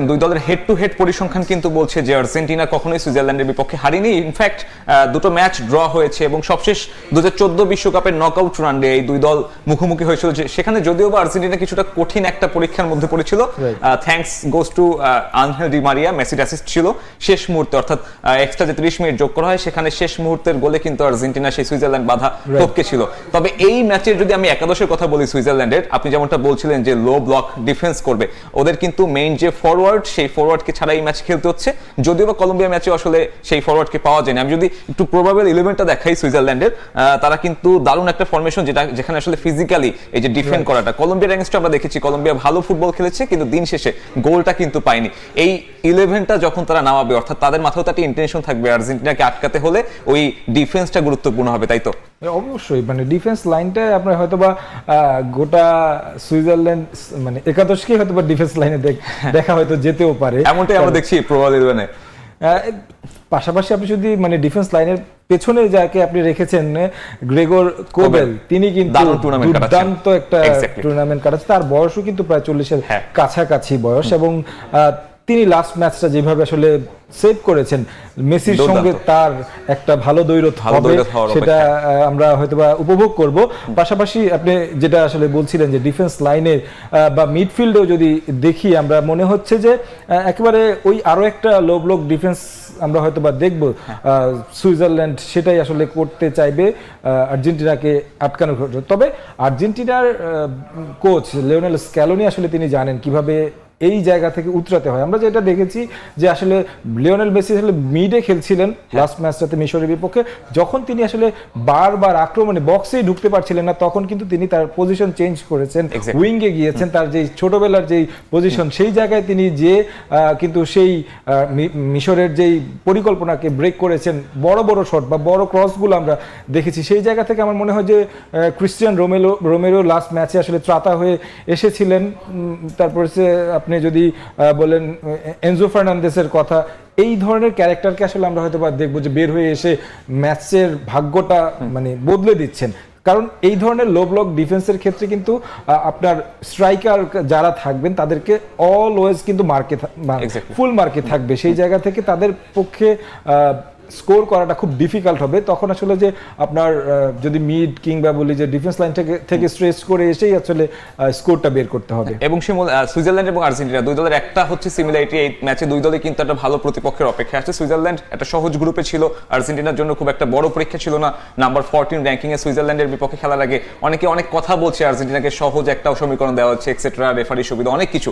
দুই দলের head to head পরিসংখ্যান কিন্তু বলছে যে আর্জেন্টিনা কখনোই সুইজারল্যান্ডের বিপক্ষে হারেনি। ইনফ্যাক্ট দুটো ম্যাচ ড্র হয়েছে এবং সবশেষ 2014 বিশ্বকাপের নকআউট রাউন্ডে এই দুই দল মুখোমুখি হয়েছিল, সেখানে যদিও বা আর্জেন্টিনা কিছুটা কঠিন একটা পরীক্ষার মধ্যে পড়েছিল। Thanks goes to Angel Di Maria, মেসির অ্যাসিস্ট ছিল শেষ মুহূর্তে, অর্থাৎ এক্সট্রা যে 30 মিনিট যোগ করা হয় সেখানে শেষ মুহূর্তের গোলে কিন্তু আর্জেন্টিনা সেই সুইজারল্যান্ড বাধা টপকে ছিল। তবে এই ম্যাচের যদি আমি একাদশের কথা বলি সুইজারল্যান্ডের, আপনি যেমনটা বলছিলেন যে লো ব্লক ডিফেন্স করবে, ওদের কিন্তু মেইন যে ফরওয়ার্ড সেই ফরওয়ার্ডকে ছাড়া এই ম্যাচ খেলতে হচ্ছে। যদিও বা কলম্বিয়া ম্যাচে আসলে সেই ফরওয়ার্ডকে পাওয়া যায়নি। আমি যদি একটু প্রবাবল 11টা দেখাই সুইজারল্যান্ডের, তারা কিন্তু দারুণ একটা ফরমেশন, যেখানে আসলে ফিজিক্যালি এই যে ডিফেন্ড করাটা, কলম্বিয়ার অ্যাগেন্স্টে আমরা দেখেছি কলম্বিয়া ভালো ফুটবল খেলেছে কিন্তু দিন শেষে গোলটা কিন্তু পায়নি। এই 11টা যখন তারা নামাবে, অর্থাৎ তাদের মাথায় তো একটা ইন্টেনশন থাকবে আর্জেন্টিনাকে আটকাতে হলে ওই ডিফেন্সটা গুরুত্বপূর্ণ হবে, তাই তো? অবশ্যই, মানে ডিফেন্স লাইনটাই আপনার হয়তোবা গোটা সুইজারল্যান্ড মানে একাদশকে হয়তোবা ডিফেন্স লাইনে দেখা হয়তো যেতেও পারে, এমনটাই আমরা দেখছি প্রবাবল 11-এ। পাশাপাশি আপনি যদি মানে ডিফেন্স লাইনের পেছনে যাকে আপনি রেখেছেন গ্রেগর কোবেল, তিনি কিন্তু দুর্দান্ত একটা টুর্নামেন্ট কাটাচ্ছে। তার বয়সও কিন্তু প্রায় 40-এর কাছাকাছি বয়স, এবং তিনি লাস্ট ম্যাচটা যেভাবে আসলে সেভ করেছেন, মেসির সঙ্গে তার একটা ভালো দ্বৈরথ হবে, সেটা আমরা হয়তোবা উপভোগ করব। পাশাপাশি আপনি যেটা আসলে বলছিলেন যে ডিফেন্স লাইনের বা মিডফিল্ডেও যদি দেখি, আমরা মনে হচ্ছে যে একেবারে ওই আরো একটা লো ব্লক ডিফেন্স আমরা হয়তোবা দেখব। সুইজারল্যান্ড সেটাই আসলে করতে চাইবে আর্জেন্টিনাকে আটকানোর ক্ষেত্রে। তবে আর্জেন্টিনার কোচ লিওনেল স্ক্যালোনি আসলে তিনি জানেন কিভাবে এই জায়গা থেকে উতরাতে হয়। আমরা যেটা দেখেছি যে আসলে লিওনেল মেসি আসলে মিডে খেলছিলেন লাস্ট ম্যাচটাতে মিশরের বিপক্ষে, যখন তিনি আসলে বারবার আক্রমণে বক্সেই ঢুকতে পারছিলেন না, তখন কিন্তু তিনি তার পজিশন চেঞ্জ করেছেন, উইঙ্গে গিয়েছেন। তার যেই ছোটবেলার যেই পজিশন সেই জায়গায় তিনি যে কিন্তু সেই মিশরের যেই পরিকল্পনাকে ব্রেক করেছেন, বড় বড় শট বা বড় ক্রসগুলো আমরা দেখেছি। সেই জায়গা থেকে আমার মনে হয় যে ক্রিস্টিয়ান রোমেরো লাস্ট ম্যাচে আসলে ত্রাতা হয়ে এসেছিলেন। তারপরে আপনি যদি বলেন এনজো ফার্নান্দেসের কথা, এই ধরনের ক্যারেক্টারকে আসলে আমরা হয়তো বা দেখবো যে বের হয়ে এসে ম্যাচের ভাগ্যটা মানে বদলে দিচ্ছেন। কারণ এই ধরনের লো ব্লক ডিফেন্সের ক্ষেত্রে কিন্তু আপনার স্ট্রাইকার যারা থাকবেন তাদেরকে অলওয়েজ কিন্তু মার্কে ফুল মার্কে থাকবে। সেই জায়গা থেকে তাদের পক্ষে স্কোর করাটা খুব ডিফিকাল্ট হবে। তখন আসলে যে আপনার যদি মিড কিংবা বলি যে ডিফেন্স লাইন থেকে স্ট্রেচ করে এসেই আসলে স্কোরটা বের করতে হবে। এবং সুইজারল্যান্ড এবং আর্জেন্টিনা দুই দলের একটা হচ্ছে সিমিলারিটি, এই ম্যাচে দুই দলই কিন্তু একটা ভালো প্রতিপক্ষের অপেক্ষা আছে। সুইজারল্যান্ড একটা সহজ গ্রুপে ছিল, আর্জেন্টিনার জন্য খুব একটা বড় পরীক্ষা ছিল না। নাম্বার 14 র্যাঙ্কিং এ সুইজারল্যান্ডের বিপক্ষে খেলার আগে অনেক কথা বলছে আর্জেন্টিনাকে সহজ একটা সমীকরণ দেওয়া হচ্ছে এক্সেট্রা, রেফারি সুবিধা অনেক কিছু,